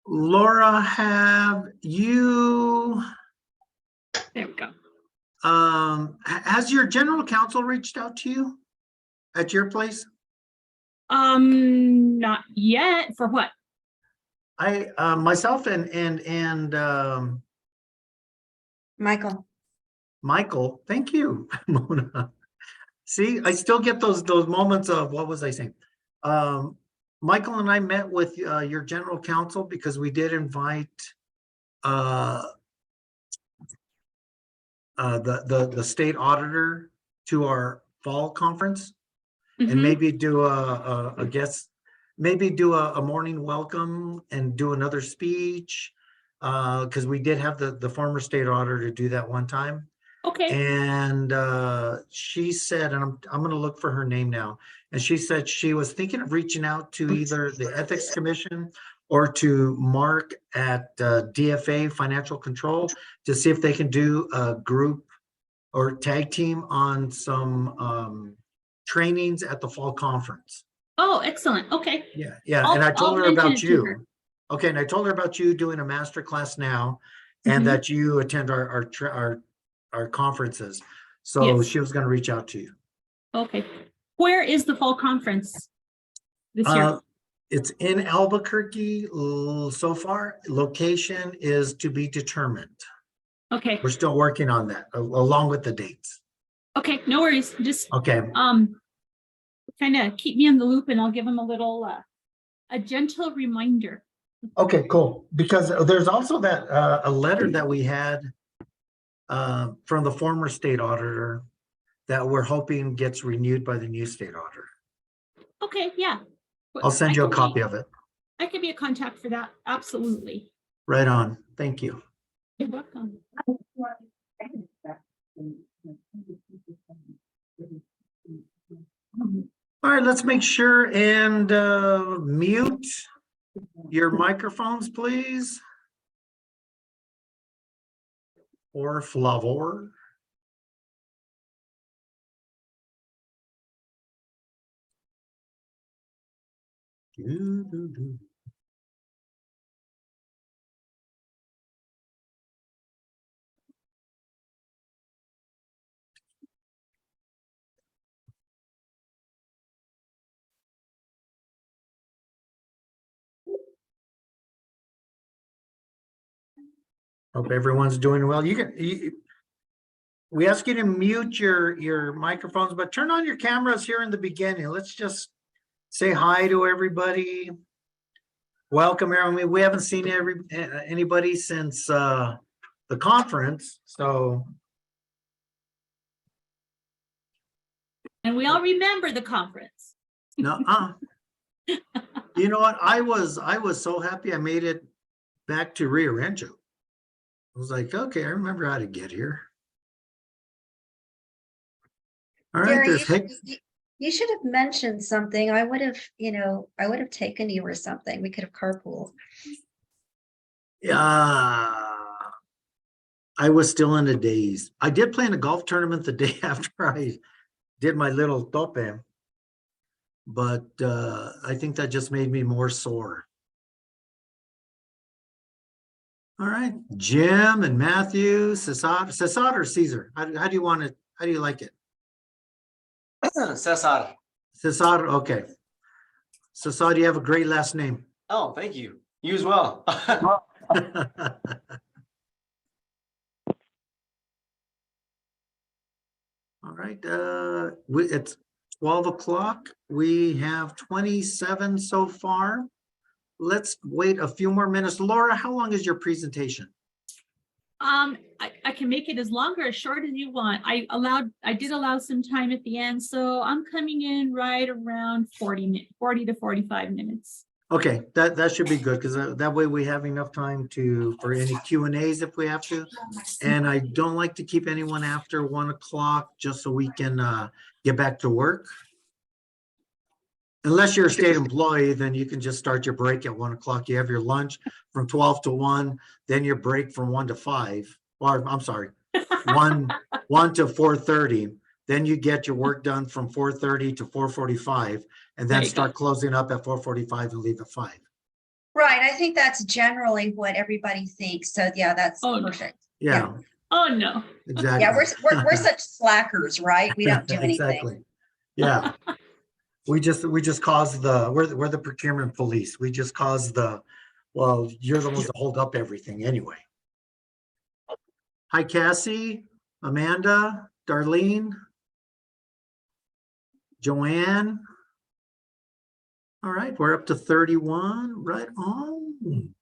Laura, have you, There we go. has your general counsel reached out to you at your place? Not yet. For what? I, myself and Michael, thank you, Mona. See, I still get those moments of, what was I saying? Michael and I met with your general counsel because we did invite the state auditor to our fall conference, and maybe do a guest, maybe do a morning welcome and do another speech, because we did have the former state auditor do that one time. Okay. And she said, and I'm going to look for her name now, and she said she was thinking of reaching out to either the Ethics Commission or to Mark at DFA Financial Control to see if they can do a group or tag team on some trainings at the fall conference. Oh, excellent. Okay. Yeah, yeah. I'll- And I told I'll her about mention it to her. you. Okay, and I told her about you doing a master class now, and that you attend our conferences. So Yes. she was going to reach out to you. Okay. Where is the fall conference this year? It's in Albuquerque so far. Location is to be determined. Okay. We're still working on that along with the dates. Okay. No worries. Just Okay. kind of keep me in the loop, and I'll give them a little a gentle reminder. Okay, cool. Because there's also that a letter that we had from the former state auditor that we're hoping gets renewed by the new state auditor. Okay. Yeah. I'll send you a copy of it. I can be a contact for that. Absolutely. Right on. Thank you. You're welcome. All right, let's make sure and mute your microphones, please. Por favor. Hope everyone's doing well. We ask you to mute your microphones, but turn on your cameras here in the beginning. Let's just say hi to everybody. Welcome, everyone. We haven't seen anybody since the conference, so. And we all remember the conference. No, you know what? I was so happy I made it back to Rio Rancho. I was like, okay, I remember how to get here. All right, Gary, you should have mentioned something. I would have, I would have taken you or something. We could have carpooled. Yeah, I was still in a daze. I did play in a golf tournament the day after I did my little tope, but I think that just made me more sore. All right, Jim and Matthew, Cesar or Caesar? How do you want it? How do you like it? Cesar. Cesar, okay. Cesar, you have a great last name. Oh, thank you. You as well. All right, it's 12 o'clock. We have 27 so far. Let's wait a few more minutes. Laura, how long is your presentation? I can make it as long or as short as you want. I did allow some time at the end, so I'm coming in right around 40 to 45 minutes. Okay, that should be good, because that way we have enough time for any Q&As if we have to. And I don't like to keep anyone after 1 o'clock, just so we can get back to work. Unless you're a state employee, then you can just start your break at 1 o'clock. You have your lunch from 12 to 1, then your break from 1 to 5, or I'm sorry, 1 to 4:30, Then you get your work done from 4:30 to 4:45, and There then you start go. closing up at 4:45 and leave at 5. Right, I think that's generally what everybody thinks. So yeah, that's Oh, no. perfect. Yeah, Oh, no. exactly. Yeah, we're such slackers, right? We don't do anything. Exactly. Yeah. We just cause we're the procurement police. We just cause well, you're the ones that hold up everything anyway. Hi, Cassie, Amanda, Darlene, Joanne. All right, we're up to 31, right on.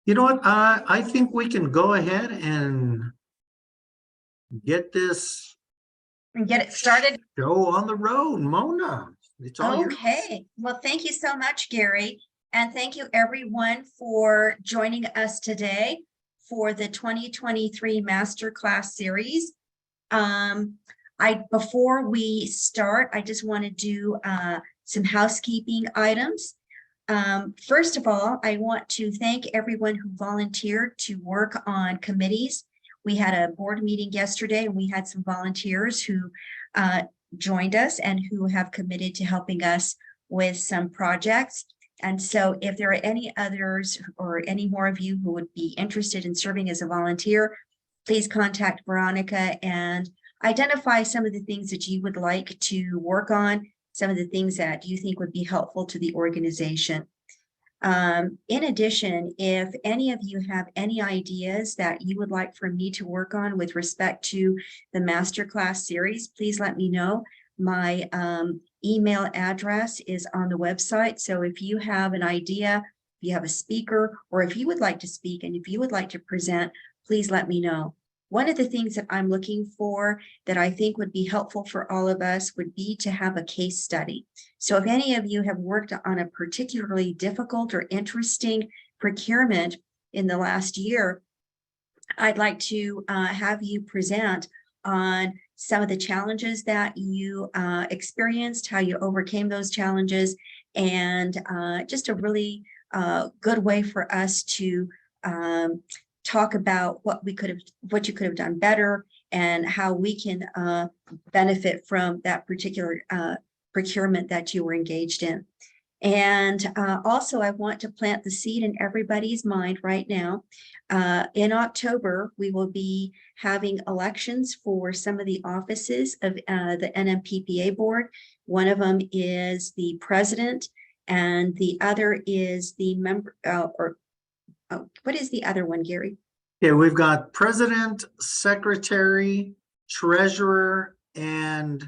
You know what? I think we can go ahead and get this And get it started. show on the road. Mona, it's all yours. Okay, well, thank you so much, Gary. And thank you everyone for joining us today for the 2023 Masterclass series. Before we start, I just want to do some housekeeping items. First of all, I want to thank everyone who volunteered to work on committees. We had a board meeting yesterday and we had some volunteers who joined us and who have committed to helping us with some projects. And so if there are any others or any more of you who would be interested in serving as a volunteer, please contact Veronica and identify some of the things that you would like to work on, some of the things that you think would be helpful to the organization. In addition, if any of you have any ideas that you would like for me to work on with respect to the Masterclass series, please let me know. My email address is on the website. So if you have an idea, if you have a speaker, or if you would like to speak and if you would like to present, please let me know. One of the things that I'm looking for that I think would be helpful for all of us would be to have a case study. So if any of you have worked on a particularly difficult or interesting procurement in the last year, I'd like to have you present on some of the challenges that you experienced, how you overcame those challenges, and just a really good way for us to talk about what you could have done better and how we can benefit from that particular procurement that you were engaged in. And also, I want to plant the seed in everybody's mind right now. In October, we will be having elections for some of the offices of the NMPPA board. One of them is the president, and the other is the member, what is the other one, Gary? Yeah, we've got president, secretary, treasurer, and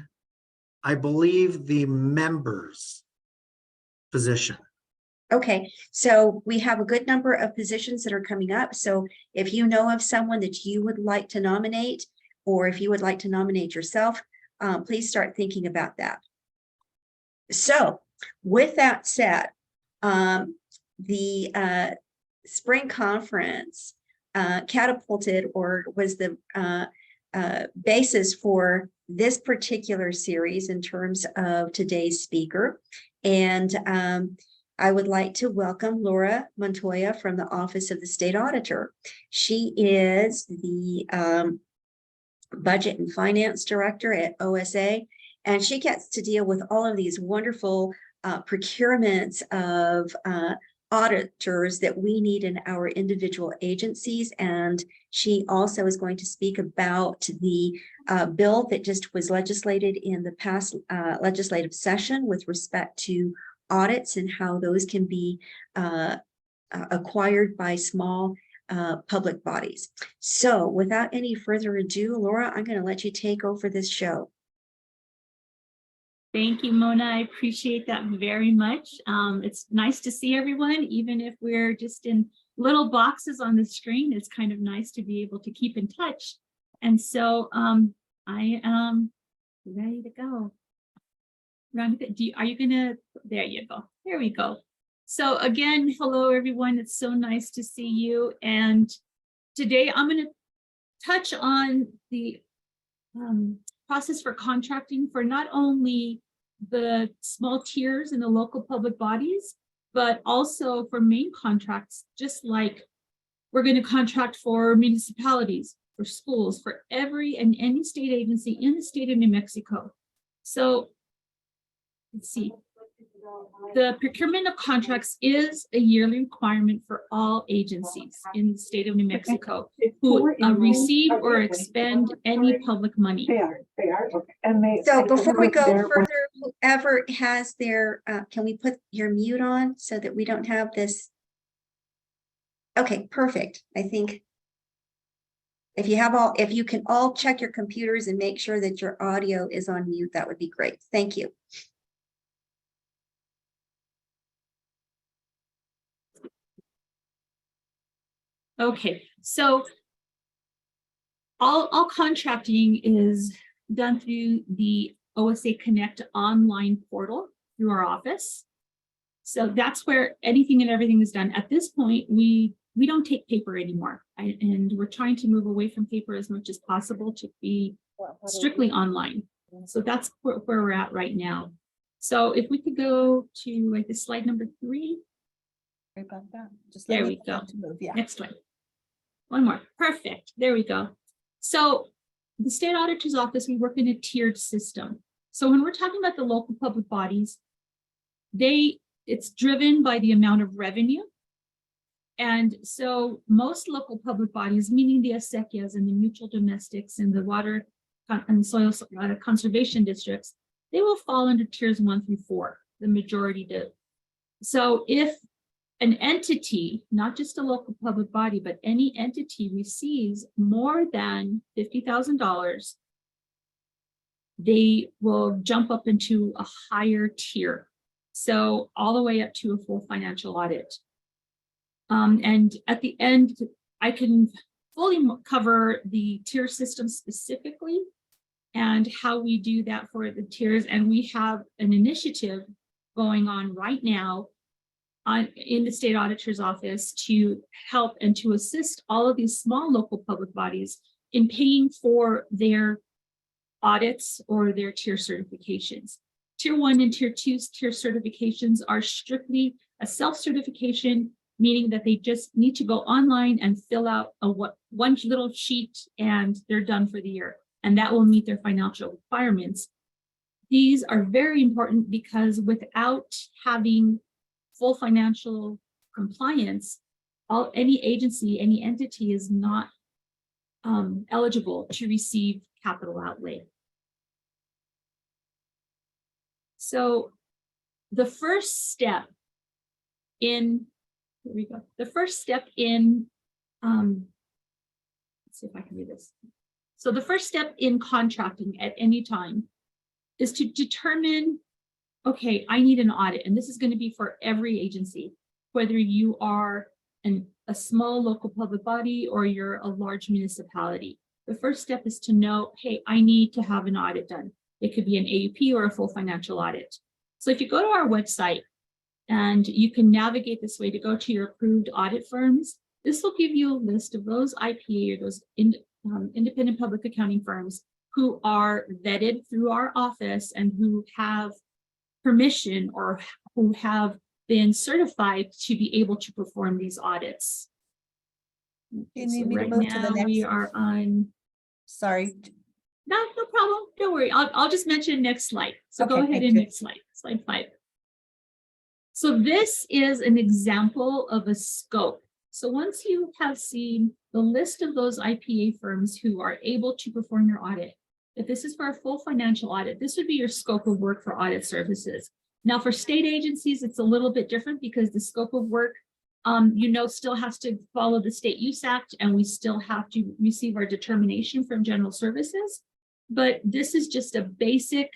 I believe the members position. Okay, so we have a good number of positions that are coming up. So if you know of someone that you would like to nominate, or if you would like to nominate yourself, please start thinking about that. So with that said, the spring conference catapulted or was the basis for this particular series in terms of today's speaker. And I would like to welcome Laura Montoya from the Office of the State Auditor. She is the Budget and Finance Director at OSA, and she gets to deal with all of these wonderful procurements of auditors that we need in our individual agencies. And she also is going to speak about the bill that just was legislated in the past legislative session with respect to audits and how those can be acquired by small public bodies. So without any further ado, Laura, I'm going to let you take over this show. Thank you, Mona. I appreciate that very much. It's nice to see everyone, even if we're just in little boxes on the screen. It's kind of nice to be able to keep in touch. And so I am ready to go. Are you gonna, there you go. There we go. So again, hello, everyone. It's so nice to see you. And today I'm going to touch on the process for contracting for not only the small tiers in the local public bodies, but also for main contracts, just like we're going to contract for municipalities. for schools, for every and any state agency in the state of New Mexico. So let's see. The procurement of contracts is a yearly requirement for all agencies in the state of New Mexico who receive or expend any public money. They are, okay. And they. So I don't before know we if go they're- further, whoever has their, can we put your mute on so that we don't have this? Okay, perfect. I think if you can all check your computers and make sure that your audio is on mute, that would be great. Thank you. Okay, so all contracting is done through the OSA Connect online portal through our office. So that's where anything and everything is done. At this point, we don't take paper anymore. And we're trying to move away from paper as much as possible to be strictly online. So that's where we're at right now. So if we could go to like the slide number 3. Sorry about that. Just There let me we know go. to move, yeah. Next one. One more. Perfect. There we go. So the state auditor's office, we work in a tiered system. So when we're talking about the local public bodies, it's driven by the amount of revenue. And so most local public bodies, meaning the acequias and the mutual domestics and the water and soil conservation districts, they will fall under tiers 1 through 4. The majority do. So if an entity, not just a local public body, but any entity receives more than $50,000, they will jump up into a higher tier. So all the way up to a full financial audit. And at the end, I can fully cover the tier system specifically and how we do that for the tiers. And we have an initiative going on right now in the state auditor's office to help and to assist all of these small local public bodies in paying for their audits or their tier certifications. Tier 1 and tier 2 tier certifications are strictly a self-certification, meaning that they just need to go online and fill out one little sheet and they're done for the year. And that will meet their financial requirements. These are very important because without having full financial compliance, any agency, any entity is not eligible to receive capital outlay. So the first step in, here we go. The first step in, let's see if I can do this. So the first step in contracting at any time is to determine, okay, I need an audit, and this is going to be for every agency, whether you are a small local public body or you're a large municipality. The first step is to know, hey, I need to have an audit done. It could be an AUP or a full financial audit. So if you go to our website and you can navigate this way to go to your approved audit firms, this will give you a list of those IPA or those independent public accounting firms who are vetted through our office and who have permission or who have been certified to be able to perform these audits. You need me to right move to the now we next? are on, Sorry. no problem, don't worry. I'll just mention next slide. So go Okay, ahead thank and you. next slide, slide 5. So this is an example of a scope. So once you have seen the list of those IPA firms who are able to perform your audit, if this is for a full financial audit, this would be your scope of work for audit services. Now for state agencies, it's a little bit different because the scope of work, still has to follow the State Use Act, and we still have to receive our determination from General Services. But this is just a basic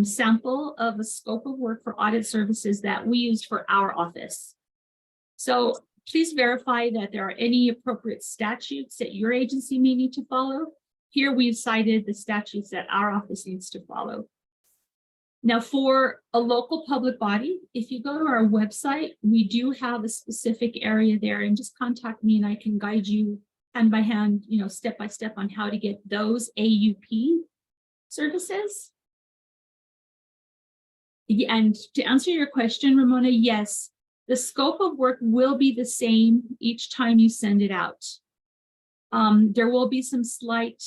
sample of a scope of work for audit services that we used for our office. So please verify that there are any appropriate statutes that your agency may need to follow. Here we've cited the statutes that our office needs to follow. Now for a local public body, if you go to our website, we do have a specific area there, and just contact me and I can guide you hand by hand, step by step on how to get those AUP services. And to answer your question, Ramona, yes, the scope of work will be the same each time you send it out. There will be some slight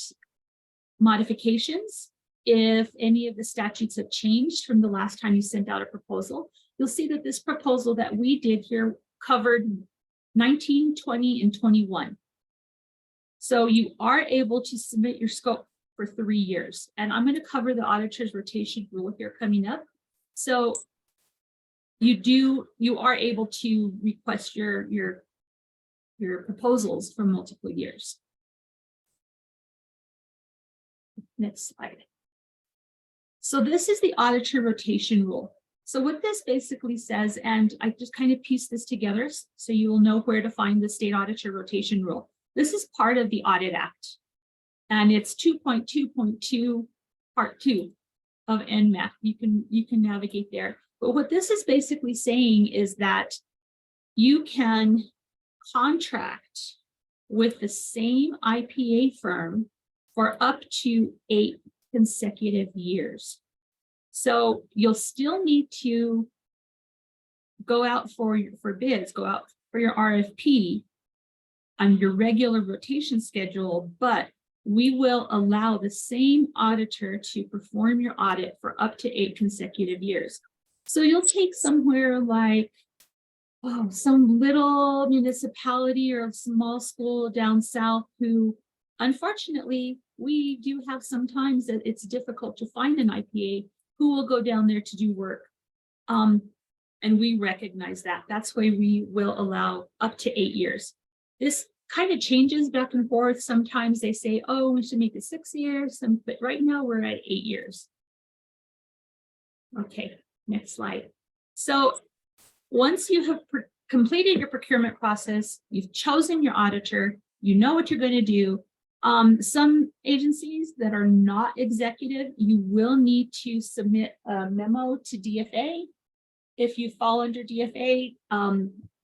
modifications if any of the statutes have changed from the last time you sent out a proposal. You'll see that this proposal that we did here covered 19, 20, and 21. So you are able to submit your scope for 3 years. And I'm going to cover the auditor's rotation rule here coming up. So you are able to request your proposals for multiple years. Next slide. So this is the auditor rotation rule. So what this basically says, and I just kind of pieced this together so you will know where to find the state auditor rotation rule. This is part of the Audit Act, and it's 2.2.2 part 2 of NMAP. You can navigate there. But what this is basically saying is that you can contract with the same IPA firm for up to 8 consecutive years. So you'll still need to go out for bids, go out for your RFP on your regular rotation schedule, but we will allow the same auditor to perform your audit for up to 8 consecutive years. So you'll take somewhere like, some little municipality or a small school down south who, unfortunately, we do have sometimes that it's difficult to find an IPA who will go down there to do work. And we recognize that. That's why we will allow up to 8 years. This kind of changes back and forth. Sometimes they say, oh, we should make it 6 years, but right now we're at 8 years. Okay, next slide. So once you have completed your procurement process, you've chosen your auditor, you know what you're going to do. Some agencies that are not executive, you will need to submit a memo to DFA. If you fall under DFA,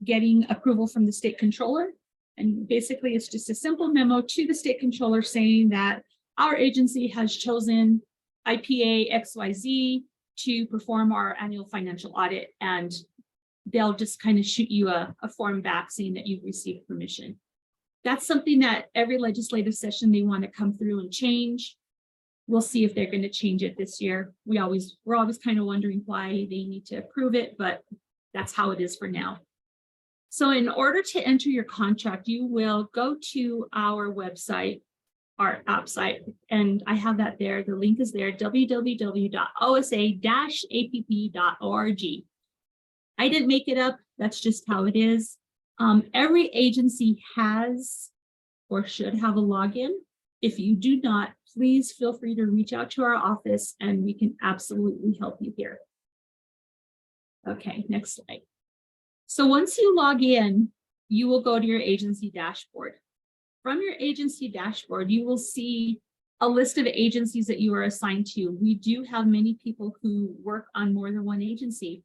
getting approval from the state controller. And basically it's just a simple memo to the state controller saying that our agency has chosen IPA XYZ to perform our annual financial audit, and they'll just kind of shoot you a form back saying that you've received permission. That's something that every legislative session they want to come through and change. We'll see if they're going to change it this year. We're always kind of wondering why they need to approve it, but that's how it is for now. So in order to enter your contract, you will go to our website, our app site, and I have that there. The link is there, www.osa-app.org. I didn't make it up. That's just how it is. Every agency has or should have a login. If you do not, please feel free to reach out to our office and we can absolutely help you here. Okay, next slide. So once you log in, you will go to your agency dashboard. From your agency dashboard, you will see a list of agencies that you are assigned to. We do have many people who work on more than one agency.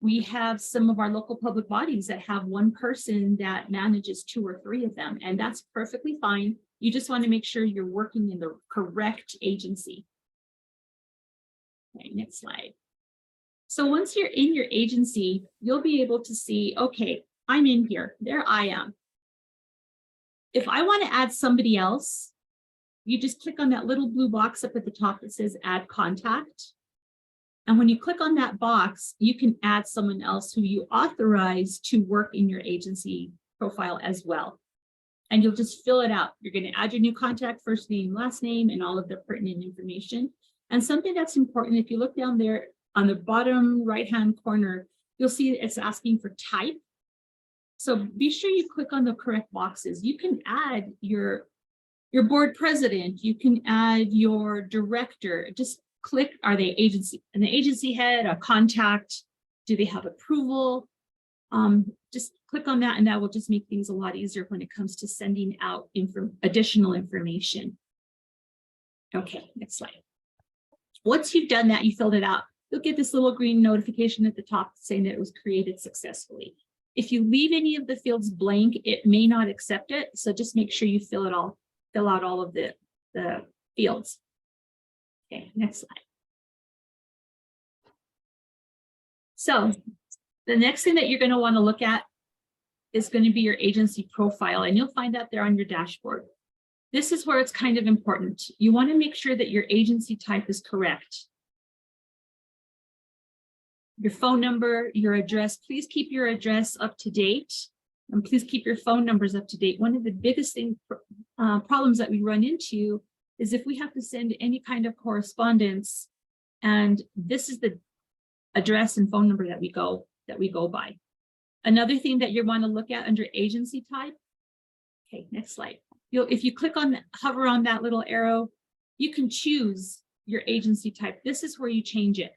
We have some of our local public bodies that have one person that manages 2 or 3 of them, and that's perfectly fine. You just want to make sure you're working in the correct agency. Okay, next slide. So once you're in your agency, you'll be able to see, okay, I'm in here, there I am. If I want to add somebody else, you just click on that little blue box up at the top that says add contact. And when you click on that box, you can add someone else who you authorize to work in your agency profile as well. And you'll just fill it out. You're going to add your new contact, first name, last name, and all of the pertinent information. And something that's important, if you look down there on the bottom right-hand corner, you'll see it's asking for type. So be sure you click on the correct boxes. You can add your board president, you can add your director. Just click, are they an agency head, a contact? Do they have approval? Just click on that and that will just make things a lot easier when it comes to sending out additional information. Okay, next slide. Once you've done that, you filled it out, you'll get this little green notification at the top saying that it was created successfully. If you leave any of the fields blank, it may not accept it. So just make sure you fill out all of the fields. Okay, next slide. So the next thing that you're going to want to look at is going to be your agency profile, and you'll find that there on your dashboard. this is where it's kind of important. You want to make sure that your agency type is correct. Your phone number, your address, please keep your address up to date. And please keep your phone numbers up to date. One of the biggest problems that we run into is if we have to send any kind of correspondence, and this is the address and phone number that we go by. Another thing that you want to look at under agency type. Okay, next slide. If you click on hover on that little arrow, you can choose your agency type. This is where you change it.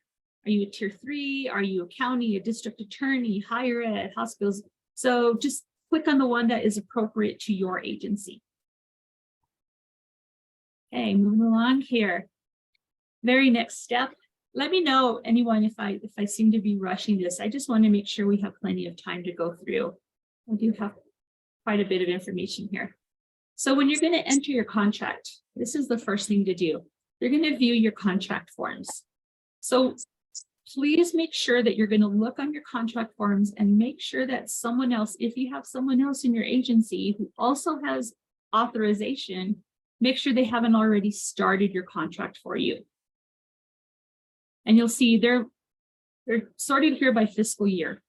Are you a tier 3? Are you a county, a district attorney, higher ed, hospitals? So just click on the one that is appropriate to your agency. Okay, moving along here. Very next step. Let me know, anyone, if I seem to be rushing this. I just want to make sure we have plenty of time to go through. I do have quite a bit of information here. So when you're going to enter your contract, this is the first thing to do. You're going to view your contract forms. So please make sure that you're going to look on your contract forms and make sure that someone else, if you have someone else in your agency who also has authorization, make sure they haven't already started your contract for you. And you'll see they're sorted here by fiscal year.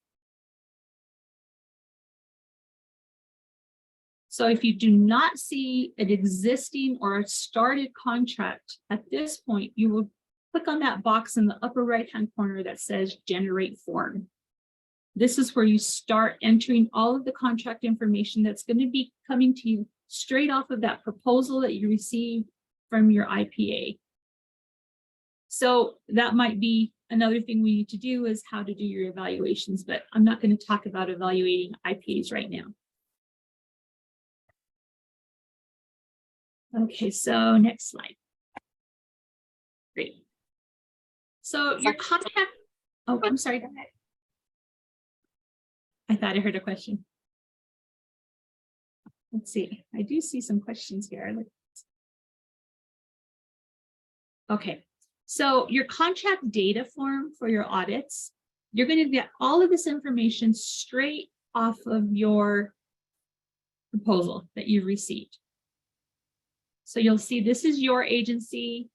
So if you do not see an existing or a started contract at this point, you will click on that box in the upper right-hand corner that says generate form. This is where you start entering all of the contract information that's going to be coming to you straight off of that proposal that you received from your IPA. So that might be another thing we need to do, is how to do your evaluations, but I'm not going to talk about evaluating IPAs right now. Okay, so next slide. Great. So your contract, oh, I'm sorry, go ahead. I thought I heard a question. Let's see, I do see some questions here. Okay, so your contract data form for your audits, you're going to get all of this information straight off of your proposal that you've received. So you'll see this is your agency.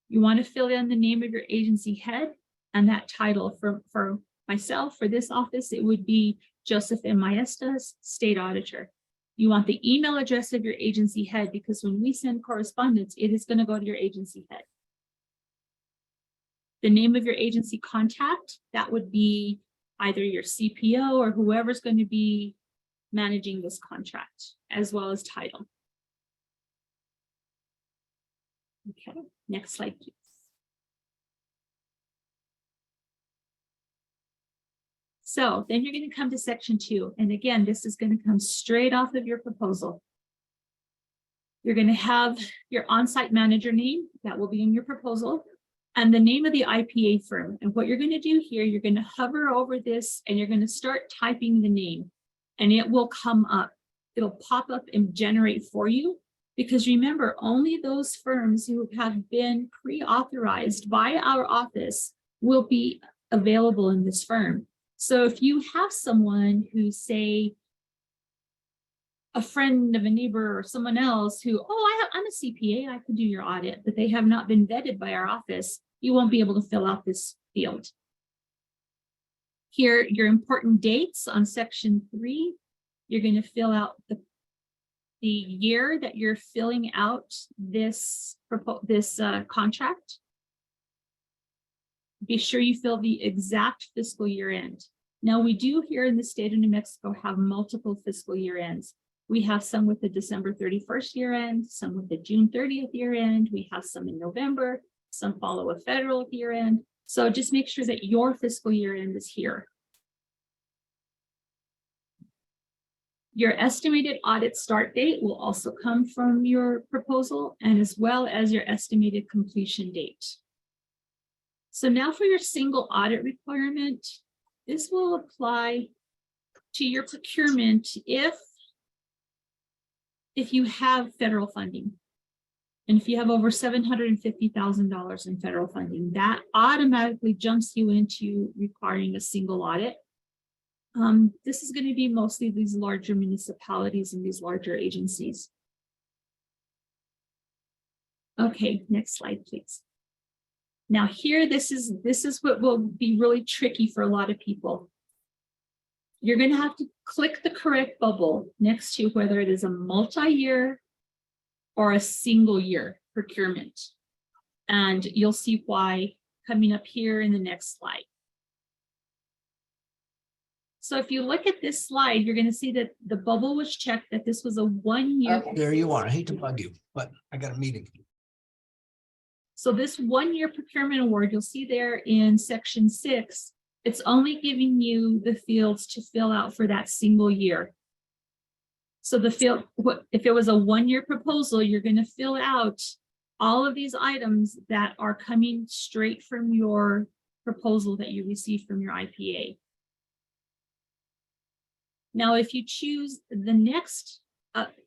You want to fill in the name of your agency head and that title. For myself, for this office, it would be Joseph M. Maestas, State Auditor. You want the email address of your agency head, because when we send correspondence, it is going to go to your agency head. The name of your agency contact, that would be either your CPO or whoever's going to be managing this contract, as well as title. Okay, next slide, please. So then you're going to come to section 2. And again, this is going to come straight off of your proposal. You're going to have your on-site manager name, that will be in your proposal, and the name of the IPA firm. And what you're going to do here, you're going to hover over this and you're going to start typing the name, and it will come up. It'll pop up and generate for you. Because remember, only those firms who have been pre-authorized by our office will be available in this firm. So if you have someone who, say, a friend of a neighbor or someone else who, oh, I'm a CPA, I could do your audit, but they have not been vetted by our office, you won't be able to fill out this field. Here, your important dates on section 3, you're going to fill out the year that you're filling out this contract. Be sure you fill the exact fiscal year end. Now, we do here in the state of New Mexico have multiple fiscal year ends. We have some with the December 31st year end, some with the June 30th year end. We have some in November, some follow a federal year end. So just make sure that your fiscal year end is here. Your estimated audit start date will also come from your proposal, and as well as your estimated completion date. So now for your single audit requirement, this will apply to your procurement if you have federal funding. And if you have over $750,000 in federal funding, that automatically jumps you into requiring a single audit. This is going to be mostly these larger municipalities and these larger agencies. Okay, next slide, please. Now here, this is what will be really tricky for a lot of people. You're going to have to click the correct bubble next to whether it is a multi-year or a single year procurement. And you'll see why coming up here in the next slide. So if you look at this slide, you're going to see that the bubble was checked that this was a 1 year. There you are. I hate to bug you, but I got a meeting. So this 1 year procurement award, you'll see there in section 6, it's only giving you the fields to fill out for that single year. So the field, if it was a 1 year proposal, you're going to fill out all of these items that are coming straight from your proposal that you received from your IPA. Now, if you choose the next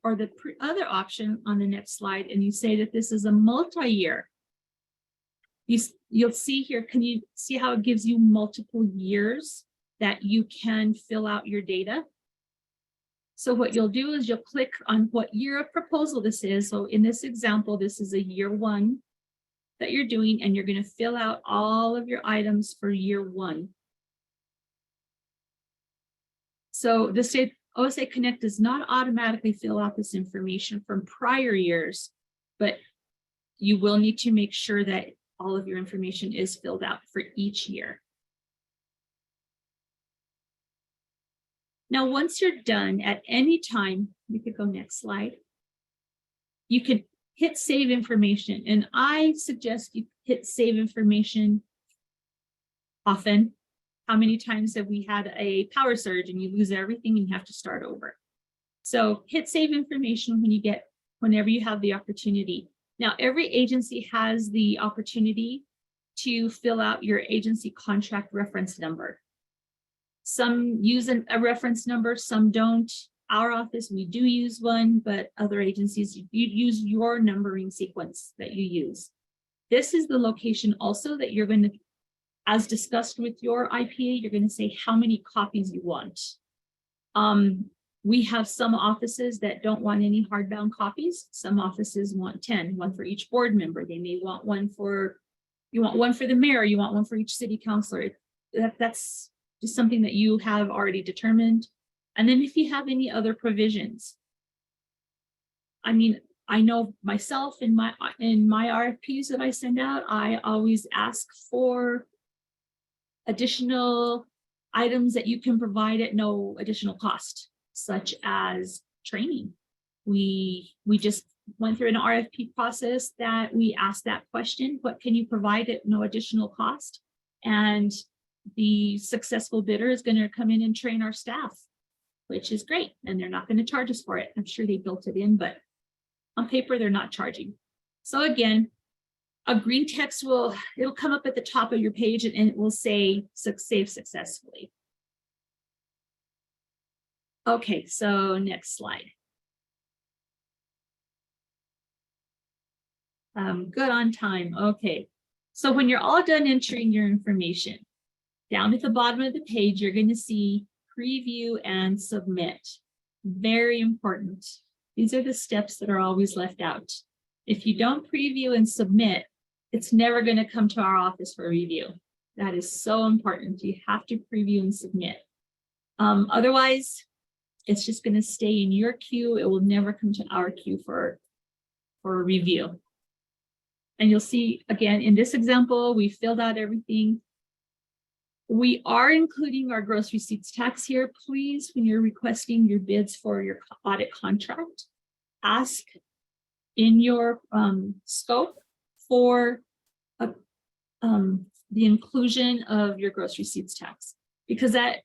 or the other option on the next slide, and you say that this is a multi-year, you'll see here, can you see how it gives you multiple years that you can fill out your data? So what you'll do is you'll click on what year of proposal this is. So in this example, this is a year 1 that you're doing, and you're going to fill out all of your items for year 1. So the state OSA Connect does not automatically fill out this information from prior years, but you will need to make sure that all of your information is filled out for each year. Now, once you're done at any time, you could go next slide. You could hit save information, and I suggest you hit save information often. How many times have we had a power surge and you lose everything and you have to start over? So hit save information whenever you have the opportunity. Now, every agency has the opportunity to fill out your agency contract reference number. Some use a reference number, some don't. Our office, we do use one, but other agencies, you use your numbering sequence that you use. This is the location also that you're going to, as discussed with your IPA, you're going to say how many copies you want. We have some offices that don't want any hardbound copies. Some offices want 10, one for each board member. They may want one for, you want one for the mayor, you want one for each city councilor. That's just something that you have already determined. And then if you have any other provisions, I mean, I know myself in my RFPs that I send out, I always ask for additional items that you can provide at no additional cost, such as training. We just went through an RFP process that we asked that question, what can you provide at no additional cost? And the successful bidder is going to come in and train our staff, which is great. And they're not going to charge us for it. I'm sure they built it in, but on paper, they're not charging. So again, a green text it'll come up at the top of your page and it will say save successfully. Okay, so next slide. Good on time. Okay, so when you're all done entering your information, down at the bottom of the page, you're going to see preview and submit. Very important. These are the steps that are always left out. If you don't preview and submit, it's never going to come to our office for review. That is so important. You have to preview and submit. Otherwise, it's just going to stay in your queue. It will never come to our queue for a review. And you'll see, again, in this example, we filled out everything. We are including our gross receipts tax here. Please, when you're requesting your bids for your audit contract, ask in your scope for the inclusion of your gross receipts tax, because that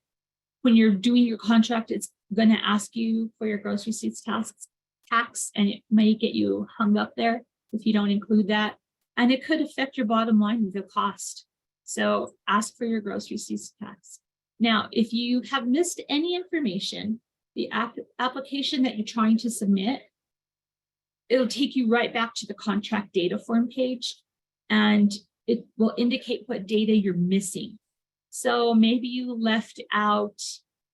when you're doing your contract, it's going to ask you for your gross receipts tax, and it may get you hung up there if you don't include that, and it could affect your bottom line with the cost. So ask for your gross receipts tax. Now, if you have missed any information, the application that you're trying to submit, it'll take you right back to the contract data form page, and it will indicate what data you're missing. So maybe you left out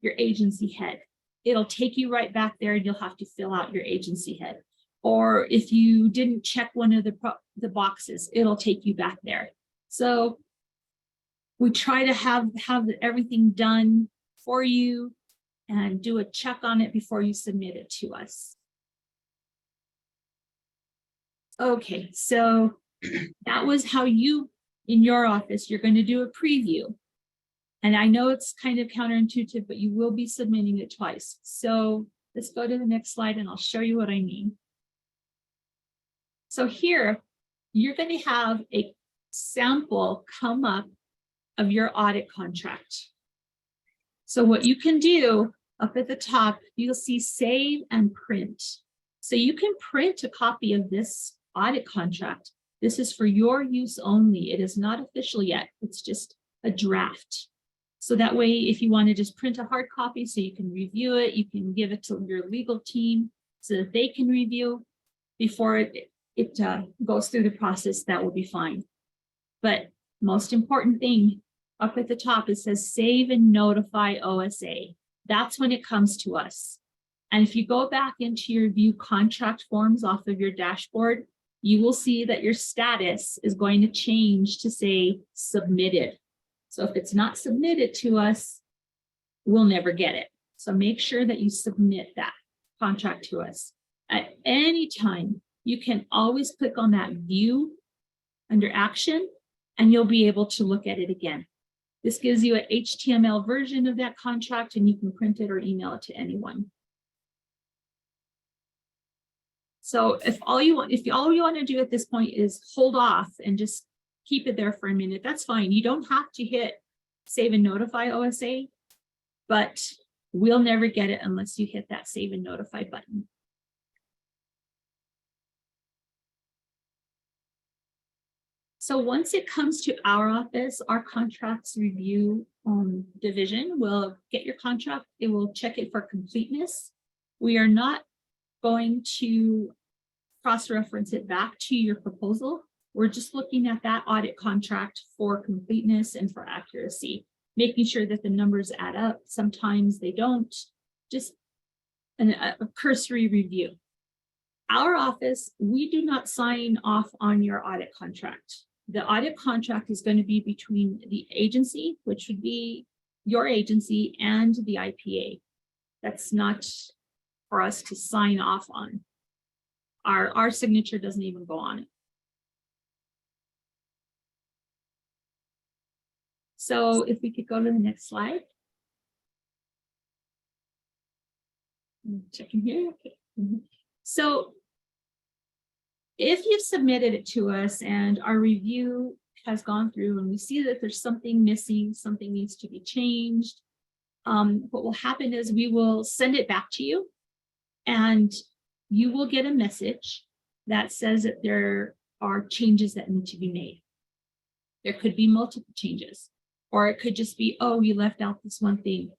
your agency head. It'll take you right back there and you'll have to fill out your agency head. Or if you didn't check one of the boxes, it'll take you back there. So we try to have everything done for you and do a check on it before you submit it to us. Okay, so that was how you, in your office, you're going to do a preview. And I know it's kind of counterintuitive, but you will be submitting it twice. So let's go to the next slide and I'll show you what I mean. So here, you're going to have a sample come up of your audit contract. So what you can do up at the top, you'll see save and print. So you can print a copy of this audit contract. This is for your use only. It is not official yet. It's just a draft. So that way, if you want to just print a hard copy so you can review it, you can give it to your legal team so that they can review before it goes through the process, that will be fine. But most important thing up at the top, it says save and notify OSA. That's when it comes to us. And if you go back into your view contract forms off of your dashboard, you will see that your status is going to change to say submitted. So if it's not submitted to us, we'll never get it. So make sure that you submit that contract to us. At any time, you can always click on that view under action, and you'll be able to look at it again. This gives you an HTML version of that contract, and you can print it or email it to anyone. So if all you want to do at this point is hold off and just keep it there for a minute, that's fine. You don't have to hit save and notify OSA, but we'll never get it unless you hit that save and notify button. So once it comes to our office, our contracts review division will get your contract. It will check it for completeness. We are not going to cross-reference it back to your proposal. We're just looking at that audit contract for completeness and for accuracy, making sure that the numbers add up. Sometimes they don't, just a cursory review. Our office, we do not sign off on your audit contract. The audit contract is going to be between the agency, which would be your agency, and the IPA. That's not for us to sign off on. Our signature doesn't even go on it. So if we could go to the next slide. Checking here. Okay. So if you've submitted it to us and our review has gone through and we see that there's something missing, something needs to be changed, what will happen is we will send it back to you and you will get a message that says that there are changes that need to be made. There could be multiple changes, or it could just be, oh, you left out this one thing.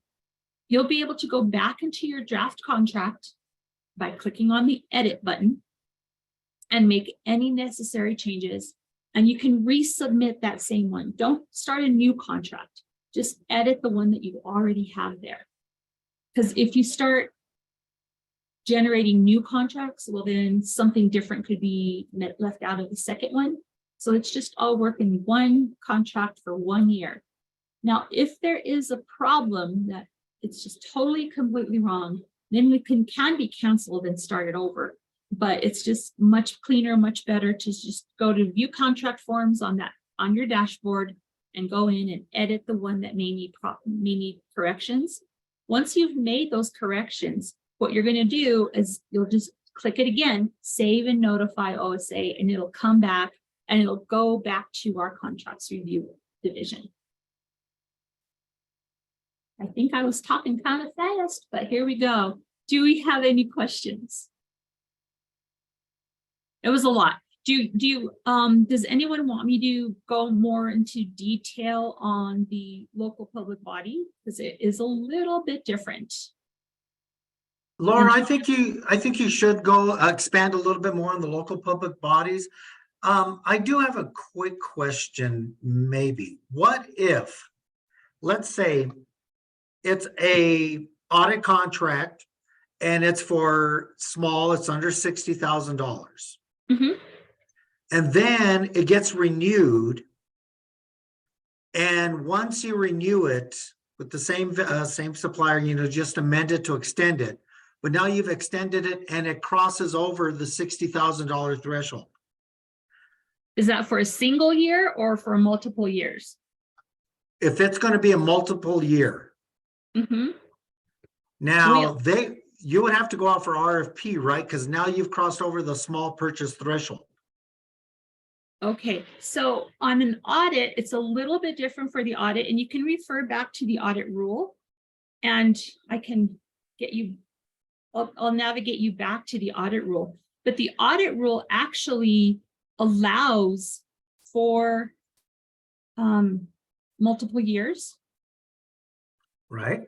You'll be able to go back into your draft contract by clicking on the edit button and make any necessary changes, and you can resubmit that same one. Don't start a new contract, just edit the one that you already have there. Because if you start generating new contracts, well, then something different could be left out of the second one. So it's just all work in one contract for 1 year. Now, if there is a problem that it's just totally, completely wrong, then we can be canceled and start it over. But it's just much cleaner, much better to just go to view contract forms on your dashboard and go in and edit the one that may need corrections. Once you've made those corrections, what you're going to do is you'll just click it again, save and notify OSA, and it'll come back and it'll go back to our contracts review division. I think I was talking kind of fast, but here we go. Do we have any questions? It was a lot. Does anyone want me to go more into detail on the local public body? Because it is a little bit different. Laura, I think you should go expand a little bit more on the local public bodies. I do have a quick question, maybe. What if, let's say, it's a audit contract and it's for small, it's under $60,000. Mhm. And then it gets renewed. And once you renew it with the same supplier, just amend it to extend it. But now you've extended it and it crosses over the $60,000 threshold. Is that for a single year or for multiple years? If it's going to be a multiple year, Mhm. now you would have to go out for RFP, right? Because now you've crossed over the small purchase threshold. Okay, so on an audit, it's a little bit different for the audit, and you can refer back to the audit rule. And I can get you, I'll navigate you back to the audit rule. But the audit rule actually allows for multiple years. Right?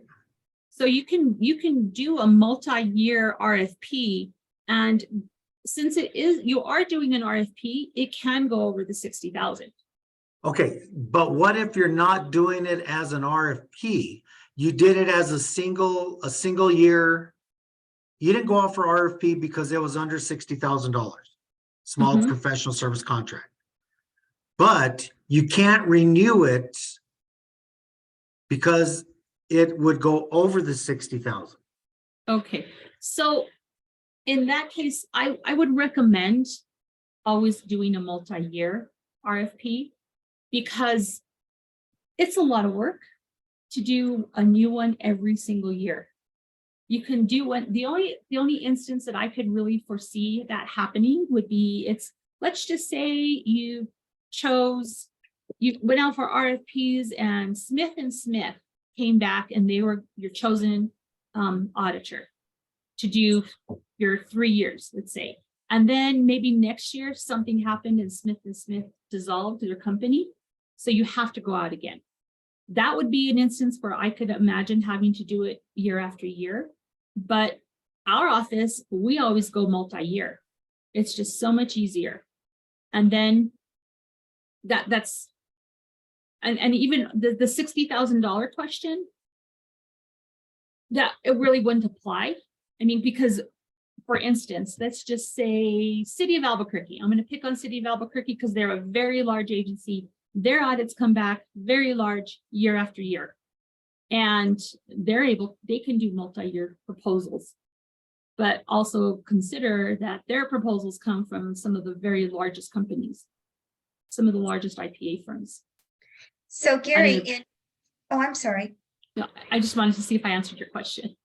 So you can do a multi-year RFP, and since you are doing an RFP, it can go over the 60,000. Okay, but what if you're not doing it as an RFP? You did it as a single year. You didn't go out for RFP because it was under $60,000, small Mhm. professional service contract. But you can't renew it because it would go over the 60,000. Okay, so in that case, I would recommend always doing a multi-year RFP because it's a lot of work to do a new one every single year. You can do one. The only instance that I could really foresee that happening would be let's just say you went out for RFPs and Smith & Smith came back and they were your chosen auditor to do your 3 years, let's say. And then maybe next year something happened and Smith & Smith dissolved their company. So you have to go out again. That would be an instance where I could imagine having to do it year after year. But our office, we always go multi-year. It's just so much easier. And then that's even the $60,000 question, that it really wouldn't apply. I mean, because for instance, let's just say City of Albuquerque. I'm going to pick on City of Albuquerque because they're a very large agency. Their audits come back very large year after year. And they can do multi-year proposals. But also consider that their proposals come from some of the very largest companies, some of the largest IPA firms. So Gary, I'm sorry. No, I just wanted to see if I answered your question.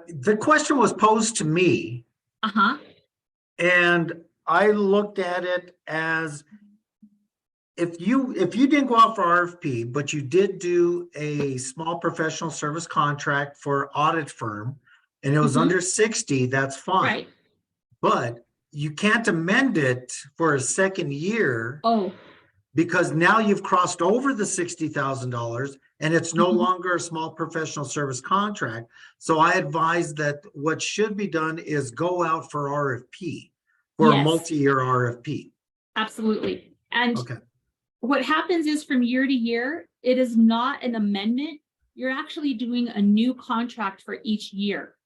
The question was posed to me, Uh-huh. and I looked at it as if you didn't go out for RFP, but you did do a small professional service contract for audit firm, and it was Mhm. under 60, that's fine. Right. But you can't amend it for a second year Oh, because now you've crossed over the $60,000 and it's no Mhm. longer a small professional service contract. So I advise that what should be done is go out for RFP, for a Yes. multi-year RFP. absolutely. And Okay. what happens is from year to year, it is not an amendment. You're actually doing a new contract for each year.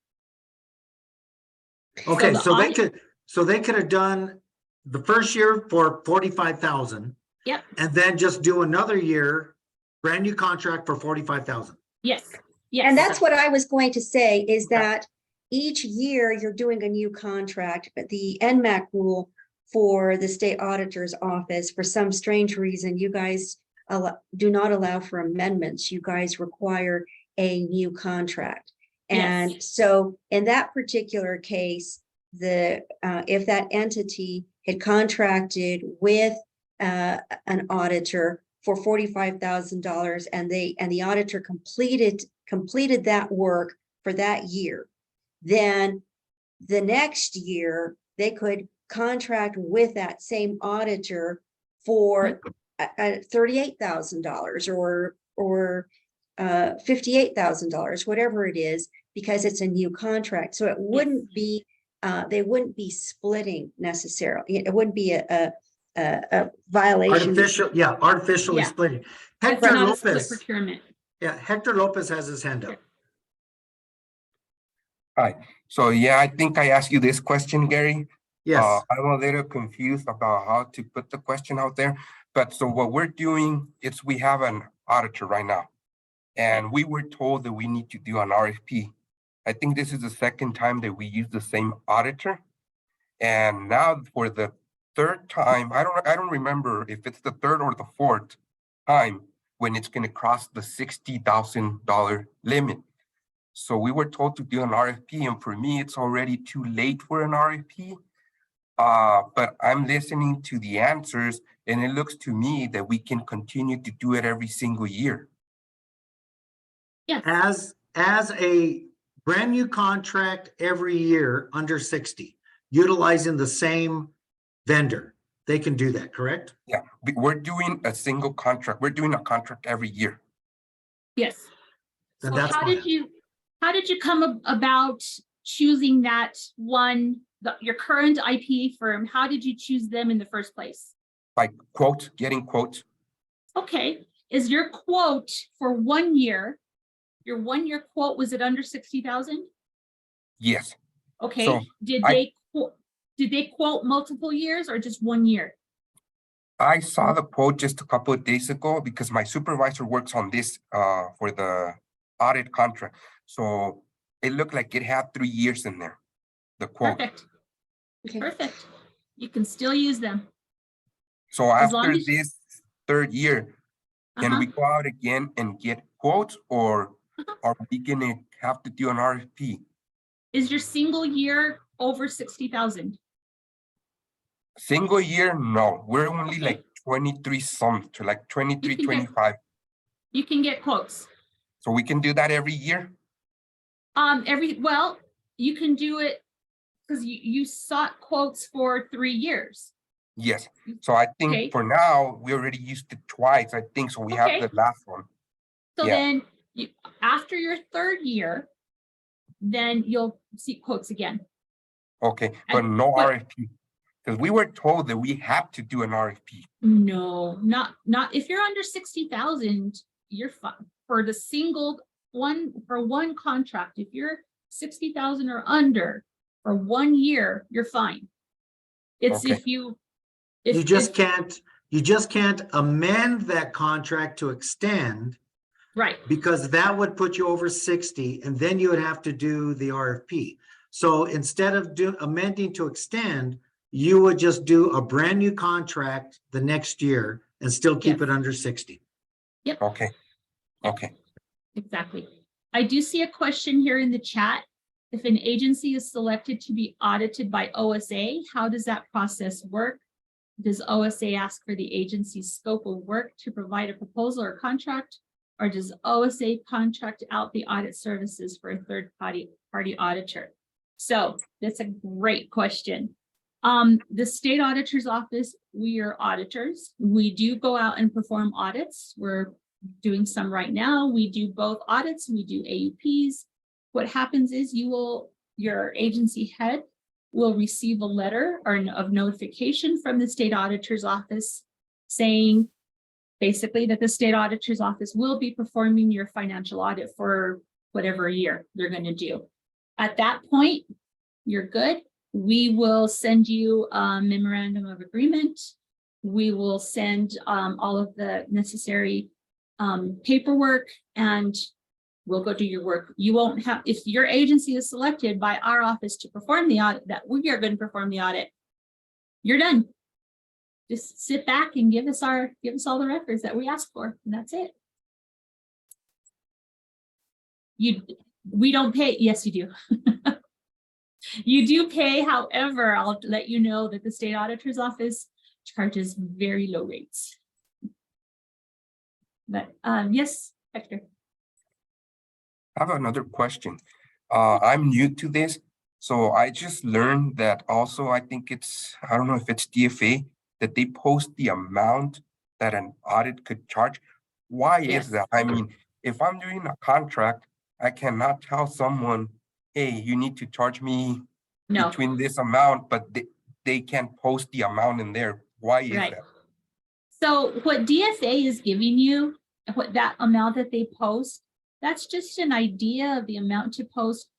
Okay, the so audit- they could have done the first year for 45,000 Yep. and then just do another year, brand new contract for 45,000. Yes. Yes. And that's what I was going to say is Okay. that each year you're doing a new contract, but the NMAC rule for the state auditor's office, for some strange reason, you guys do not allow for amendments. You guys require a new contract. And Yes. so in that particular case, if that entity had contracted with an auditor for $45,000 and the auditor completed that work for that year, then the next year they could contract with that same auditor for $38,000 or $58,000, whatever it is, because it's a new contract. So it wouldn't be they wouldn't be splitting necessarily. It wouldn't be violation. Artificially Yeah. splitting. It's Hector not a split Lopez, procurement. Hector Lopez has his hand up. Hi, so yeah, I think I asked you this question, Gary. Yes, I'm a little confused about how to put the question out there, but so what we're doing is we have an auditor right now. And we were told that we need to do an RFP. I think this is the second time that we use the same auditor. And now for the third time, I don't remember if it's the third or the fourth time when it's gonna cross the $60,000 limit. So we were told to do an RFP, and for me, it's already too late for an RFP. But I'm listening to the answers, and it looks to me that we can continue to do it every single year. Yes. as a brand new contract every year under 60, utilizing the same vendor, they can do that, correct? Yeah, we're doing a single contract. We're doing a contract every year. Yes. Then So that's how did you come about choosing that one, your current IPA firm? How did you choose them in the first place? By quotes, getting quotes. Okay, is your quote for 1 year, your 1 year quote, was it under 60,000? Yes. Okay, So did I- they quote multiple years or just 1 year? I saw the quote just a couple of days ago because my supervisor works on this for the audit contract. So it looked like it had 3 years in there, the quote. Perfect, Okay. perfect. You can still use them. So As long after as- this third year, can we go out again and get quotes, or are we gonna have to do an RFP? Is your single year over 60,000? Single year, no. We're only Okay. like 23 some to like 23, You can get- 25. You can get quotes. So we can do that every year? Well, you can do it because you sought quotes for 3 years. Yes. So I think Okay. for now, we already used it twice, I think. So we have Okay. the last one. So Yeah. then after your third year, then you'll seek quotes again. Okay, but no but- RFP. Because we were told that we have to do an RFP. No, not if you're under 60,000, you're fine for the single one contract. If you're 60,000 or under for 1 year, you're fine. It's Okay. if you You just can't amend that contract to extend, right. because that would put you over 60, and then you would have to do the RFP. So instead of amending to extend, you would just do a brand new contract the next year and still keep Yes. it under 60. Okay. Okay. Exactly. I do see a question here in the chat. If an agency is selected to be audited by OSA, how does that process work? Does OSA ask for the agency's scope of work to provide a proposal or contract? Or does OSA contract out the audit services for a third party auditor? So that's a great question. The state auditor's office, we are auditors. We do go out and perform audits. We're doing some right now. We do both audits, we do AUPs. What happens is your agency head will receive a letter of notification from the state auditor's office saying basically that the state auditor's office will be performing your financial audit for whatever year they're going to do. At that point, you're good. We will send you a memorandum of agreement. We will send all of the necessary paperwork, and we'll go do your work. You won't have, if your agency is selected by our office to perform the audit, that we are going to perform the audit, you're done. Just sit back and give us all the records that we asked for, and that's it. We don't pay. Yes, you do. You do pay. However, I'll let you know that the state auditor's office charges very low rates. But yes, Hector. I have another question. I'm new to this, so I just learned that also, I think I don't know if it's DFA, that they post the amount that an audit could charge. Why Yes. is that? I mean, if I'm doing a contract, I cannot tell someone, hey, you need to charge me No, between this amount, but they can't post the amount in there. Why is Right. that? So what DFA is giving you, what that amount that they post, that's just an idea of the amount to post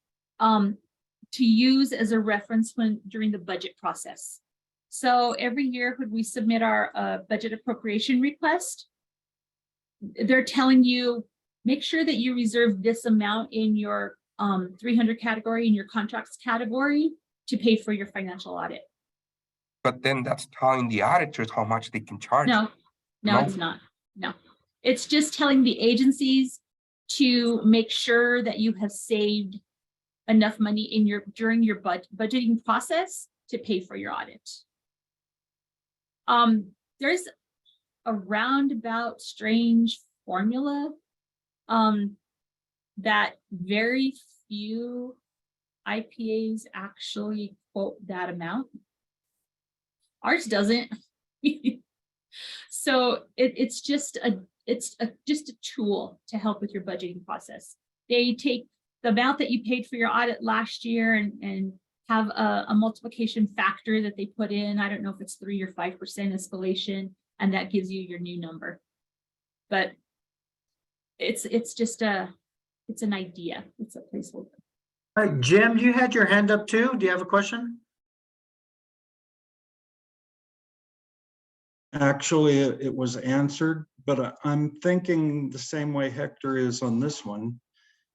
to use as a reference when during the budget process. So every year when we submit our budget appropriation request, they're telling you, make sure that you reserve this amount in your 300 category, in your contracts category, to pay for your financial audit. But then that's telling the auditors how much they can charge. No, no, No? it's not. No, it's just telling the agencies to make sure that you have saved enough money in your during your budgeting process to pay for your audit. There's a roundabout strange formula that very few IPAs actually quote that amount. Ours doesn't. So it's just a tool to help with your budgeting process. They take the amount that you paid for your audit last year and have a multiplication factor that they put in. I don't know if it's 3 or 5% escalation, and that gives you your new number. But it's just it's an idea. It's a placeholder. All right, Jim, you had your hand up too. Do you have a question? Actually, it was answered, but I'm thinking the same way Hector is on this one,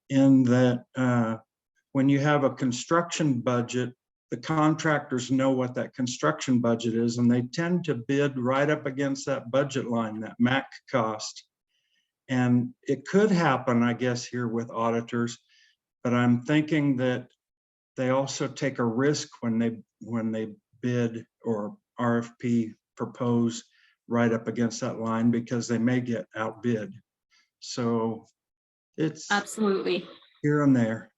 in that when you have a construction budget, the contractors know what that construction budget is, and they tend to bid right up against that budget line, that MAC cost. And it could happen, I guess, here with auditors, but I'm thinking that they also take a risk when they bid or RFP propose right up against that line, because they may get outbid. So it's Absolutely. here and there.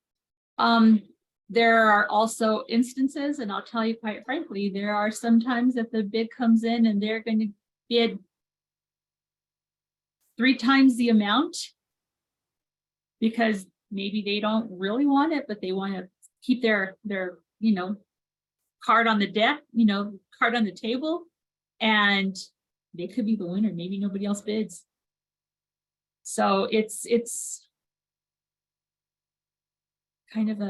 There are also instances, and I'll tell you quite frankly, there are sometimes that the bid comes in and they're going to bid 3 times the amount because maybe they don't really want it, but they want to keep their card on the deck, card on the table, and they could be the winner. Maybe nobody else bids. So it's kind of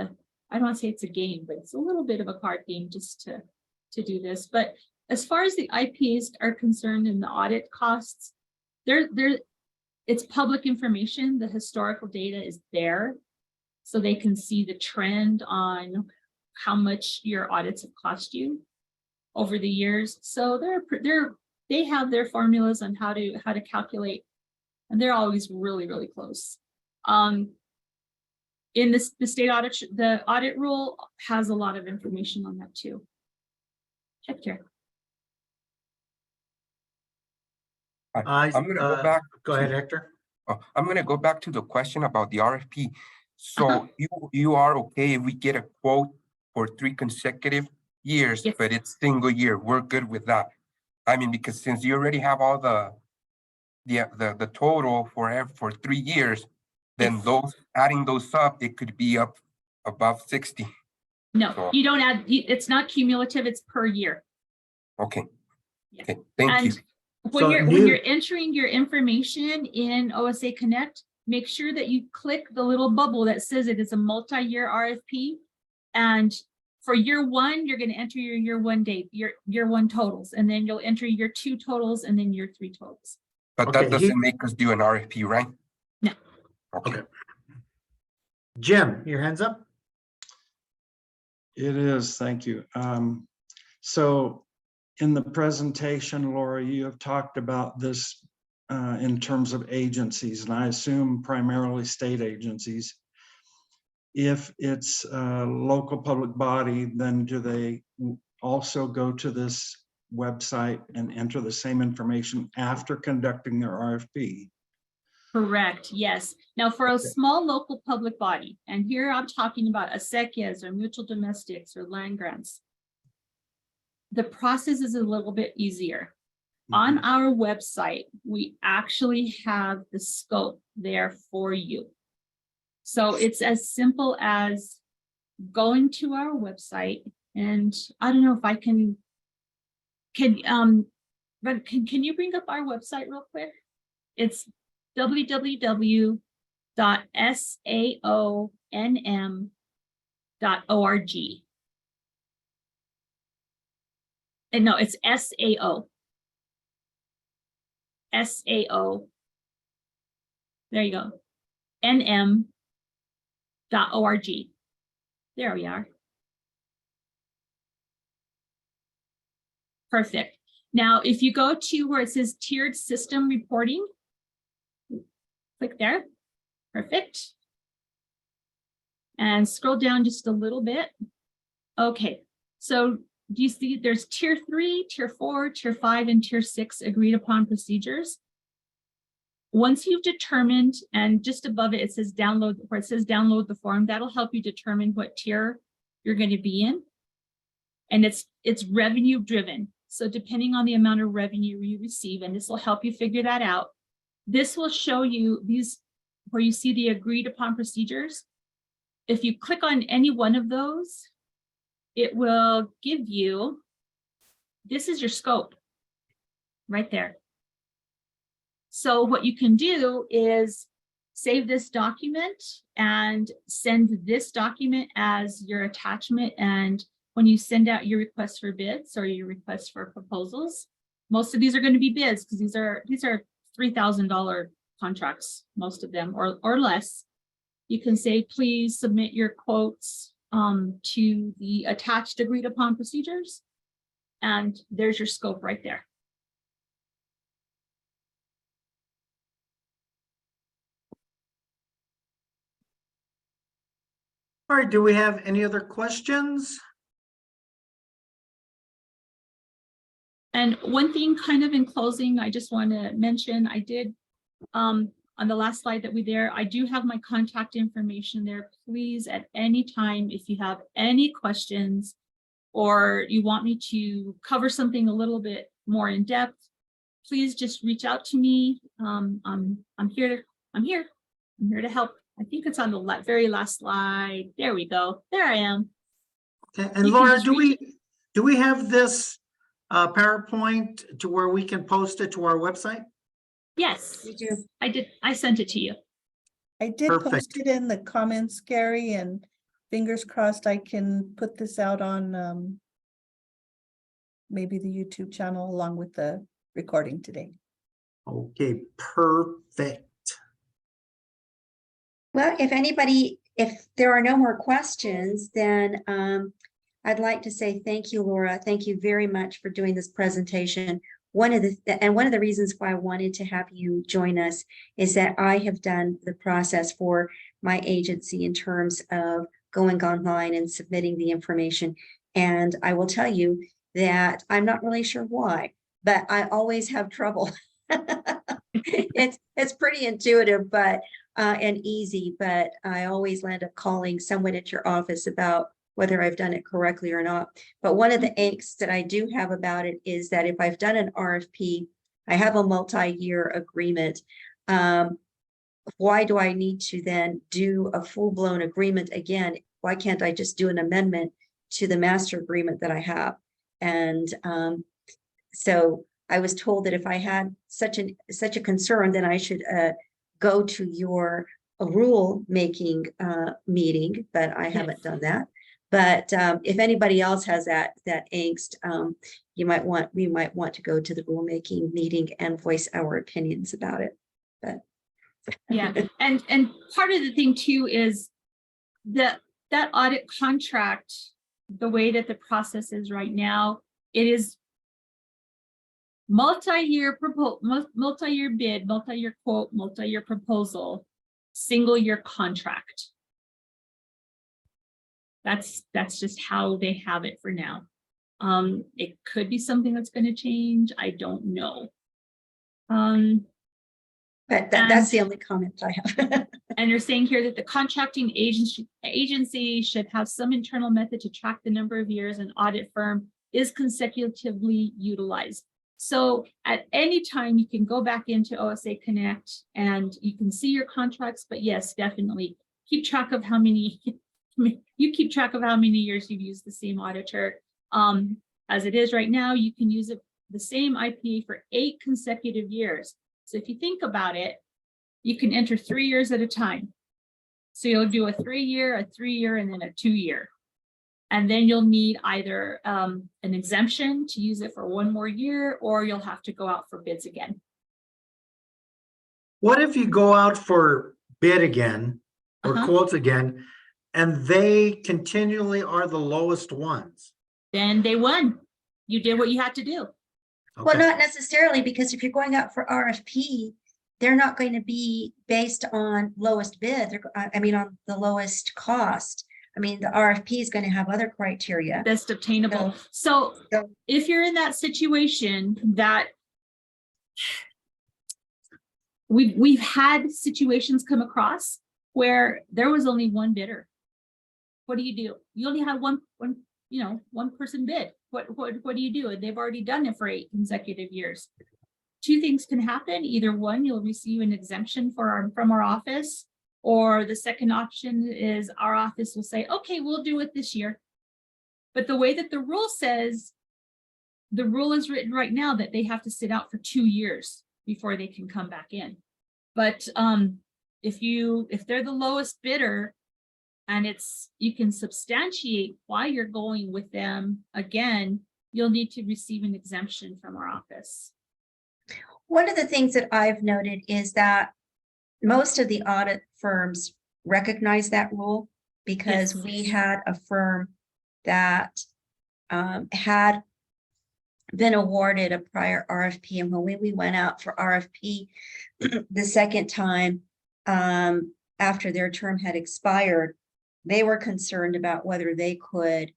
I don't want to say it's a game, but it's a little bit of a card game just to do this. But as far as the IPAs are concerned and the audit costs, it's public information. The historical data is there, so they can see the trend on how much your audits have cost you over the years. So they have their formulas on how to calculate, and they're always really, really close. In the state audit, the audit rule has a lot of information on that too. Check here. I'm gonna go back. Go ahead, Hector. I'm gonna go back to the question about the RFP. So you are okay if we get a quote for 3 consecutive years, Yes. but it's single year. We're good with that. I mean, because since you already have all the total for 3 years, then Yes. adding those up, it could be up above 60. No, So- you don't add. It's not cumulative. It's per year. Okay. Yeah. Okay. Thank you. When you're entering your information in OSA Connect, make sure that you click the little bubble that says it is a multi-year RFP. And for year 1, you're going to enter your year 1 date, your year 1 totals, and then you'll enter your 2 totals and then your 3 totals. But Okay, that doesn't make us do an RFP, right? No. Okay. Jim, your hand's up. It is, thank you. So in the presentation, Laura, you have talked about this in terms of agencies, and I assume primarily state agencies. If it's a local public body, then do they also go to this website and enter the same information after conducting their RFP? Correct, yes. Now for a small local public body, and here I'm talking about acequias or mutual domestics or land grants, the process is a little bit easier. On our website, we actually have the scope there for you. So it's as simple as going to our website, and I don't know if I can but can you bring up our website real quick? It's www.saonm.org. And no, it's SAO. SAO. There you go. NM.org. There we are. Perfect. Now, if you go to where it says tiered system reporting, click there. Perfect. And scroll down just a little bit. Okay, so do you see there's tier 3, tier 4, tier 5, and tier 6 agreed upon procedures? Once you've determined, and just above it, it says download, where it says download the form, that'll help you determine what tier you're going to be in. And it's revenue driven. So depending on the amount of revenue you receive, and this will help you figure that out, this will show you these where you see the agreed upon procedures. If you click on any one of those, it will give you, this is your scope right there. So what you can do is save this document and send this document as your attachment. And when you send out your request for bids or your request for proposals, most of these are going to be bids because these are $3,000 contracts, most of them, or less. You can say, please submit your quotes to the attached agreed upon procedures. And there's your scope right there. All right, do we have any other questions? And one thing kind of in closing, I just want to mention, I did on the last slide that we there, I do have my contact information there. Please, at any time, if you have any questions or you want me to cover something a little bit more in depth, please just reach out to me. I'm here to help. I think it's on the very last slide. There we go. There I am. Okay, and You can Laura, just do we have this PowerPoint to where we can post it to our website? Yes, We do. I did. I sent it to you. I did Perfect. post it in the comments, Gary, and fingers crossed I can put this out on maybe the YouTube channel along with the recording today. Okay, perfect. Well, if there are no more questions, then I'd like to say thank you, Laura. Thank you very much for doing this presentation. One of the reasons why I wanted to have you join us is that I have done the process for my agency in terms of going online and submitting the information. And I will tell you that I'm not really sure why, but I always have trouble. It's pretty intuitive, but and easy, but I always land up calling someone at your office about whether I've done it correctly or not. But one of the angst that I do have about it is that if I've done an RFP, I have a multi-year agreement. Why do I need to then do a full-blown agreement again? Why can't I just do an amendment to the master agreement that I have? And so I was told that if I had such a concern, then I should go to your rule making meeting, but I haven't done that. But if anybody else has that angst, we might want to go to the rulemaking meeting and voice our opinions about it. But Yeah, and part of the thing too is that audit contract, the way that the process is right now, it is multi-year bid, multi-year quote, multi-year proposal, single-year contract. That's just how they have it for now. It could be something that's going to change. I don't know. But that's the only comment I have. And you're saying here that the contracting agency should have some internal method to track the number of years an audit firm is consecutively utilized. So at any time you can go back into OSA Connect and you can see your contracts, but yes, definitely keep track of how many years you've used the same auditor. As it is right now, you can use it the same IPA for 8 consecutive years. So if you think about it, you can enter 3 years at a time. So you'll do a 3-year, a 3-year, and then a 2-year. And then you'll need either an exemption to use it for 1 more year, or you'll have to go out for bids again. What if you go out for bid again or Uh-huh. quotes again, and they continually are the lowest ones? Then they won. You did what you had to do. Well, Okay. not necessarily, because if you're going out for RFP, they're not going to be based on lowest bid. I mean, on the lowest cost. I mean, the RFP is going to have other criteria. Best obtainable. So So- if you're in that situation that we've had situations come across where there was only one bidder. What do? You only have one person bid. What do you do? And they've already done it for 8 consecutive years. 2 things can happen. Either one, you'll receive an exemption from our office, or the second option is our office will say, okay, we'll do it this year. But the way that the rule says, the rule is written right now that they have to sit out for 2 years before they can come back in. But if they're the lowest bidder, and you can substantiate why you're going with them again, you'll need to receive an exemption from our office. One of the things that I've noted is that most of the audit firms recognize that rule, because Yes. we had a firm that had been awarded a prior RFP, and when we went out for RFP the second time after their term had expired, they were concerned about whether they could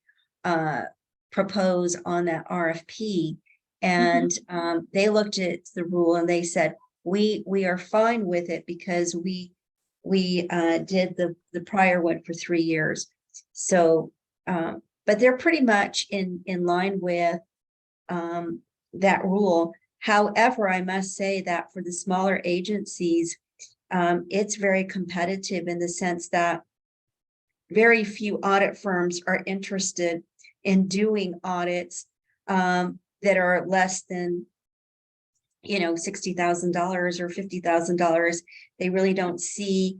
propose on that RFP. And they looked at the rule and they said, we are fine with it because we did the prior one for 3 years. So, but they're pretty much in line with that rule. However, I must say that for the smaller agencies, it's very competitive in the sense that very few audit firms are interested in doing audits that are less than, $60,000 or $50,000. They really don't see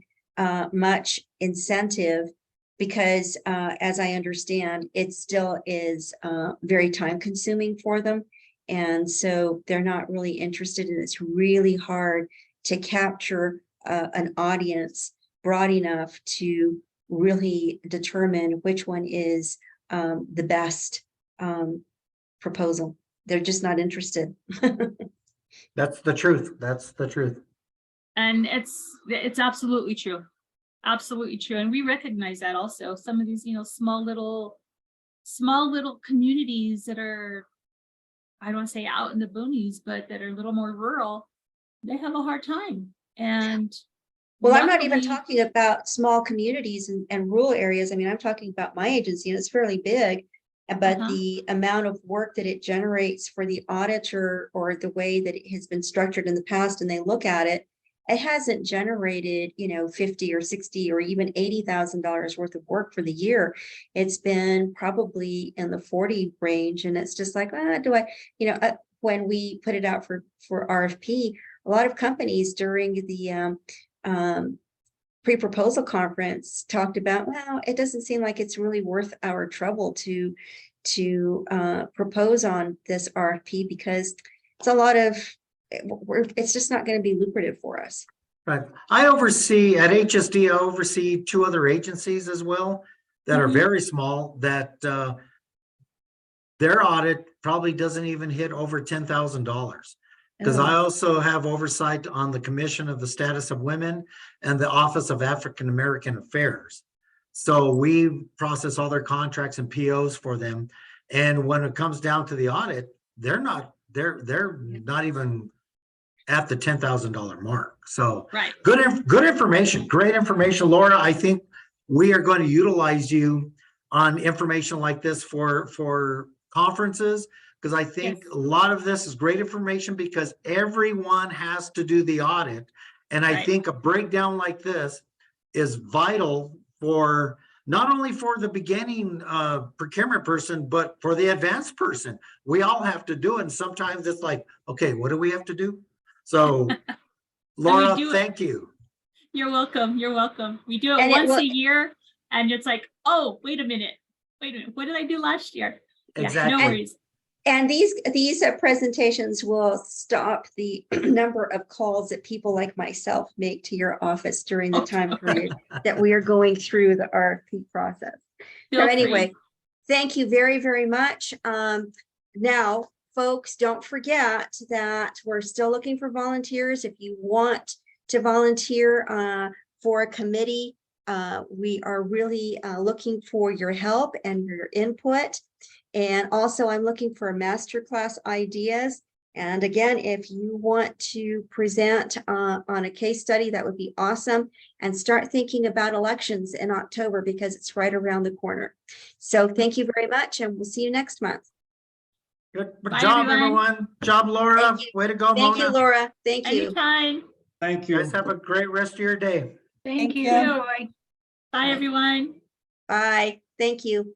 much incentive because, as I understand, it still is very time consuming for them. And so they're not really interested, and it's really hard to capture an audience broad enough to really determine which one is the best proposal. They're just not interested. That's the truth. That's the truth. And it's absolutely true. Absolutely true. And we recognize that also. Some of these, small little communities that are, I don't want to say out in the boonies, but that are a little more rural, they have a hard time. And well, I'm not even luckily- talking about small communities and rural areas. I mean, I'm talking about my agency, and it's fairly big, but the amount of work that it generates for the auditor, or the way that it has been structured in the past, and they look at it, it hasn't generated, $50 or $60 or even $80,000 worth of work for the year. It's been probably in the 40 range. And it's just like, when we put it out for RFP, a lot of companies during the pre-proposal conference talked about, well, it doesn't seem like it's really worth our trouble to propose on this RFP because it's a lot of, it's just not going to be lucrative for us. Right. I oversee at HSD, I oversee 2 other agencies as well that are very small, that their audit probably doesn't even hit over $10,000. Because I also have oversight on the Commission of the Status of Women and the Office of African American Affairs. So we process all their contracts and POs for them. And when it comes down to the audit, they're not even at the $10,000 mark. So Right. good information, great information, Laura. I think we are going to utilize you on information like this for conferences, because I think a lot of this is great information because everyone has to do the audit. And I think a breakdown like this is vital for not only for the beginning procurement person, but for the advanced person. We all have to do it. And sometimes it's like, okay, what do we have to do? So Laura, do it. thank you. You're welcome. You're welcome. We do it And it once will- a year and it's like, oh, wait a minute. What did I do last year? Yeah, Exactly. no worries. And these presentations will stop the number of calls that people like myself make to your office during the time period that we are going through the RFP process. Feel So free. anyway, thank you very, very much. Now, folks, don't forget that we're still looking for volunteers. If you want to volunteer for a committee, we are really looking for your help and your input. And also I'm looking for masterclass ideas. And again, if you want to present on a case study, that would be awesome. And start thinking about elections in October because it's right around the corner. So thank you very much and we'll see you next month. Good Bye, job, everyone. everyone. Job, Laura. Thank you. Way to go, Thank you, Mona. Laura. Thank you. Anytime. Thank You you. guys have a great rest of your day. Thank you. Bye, everyone. Bye. Thank you.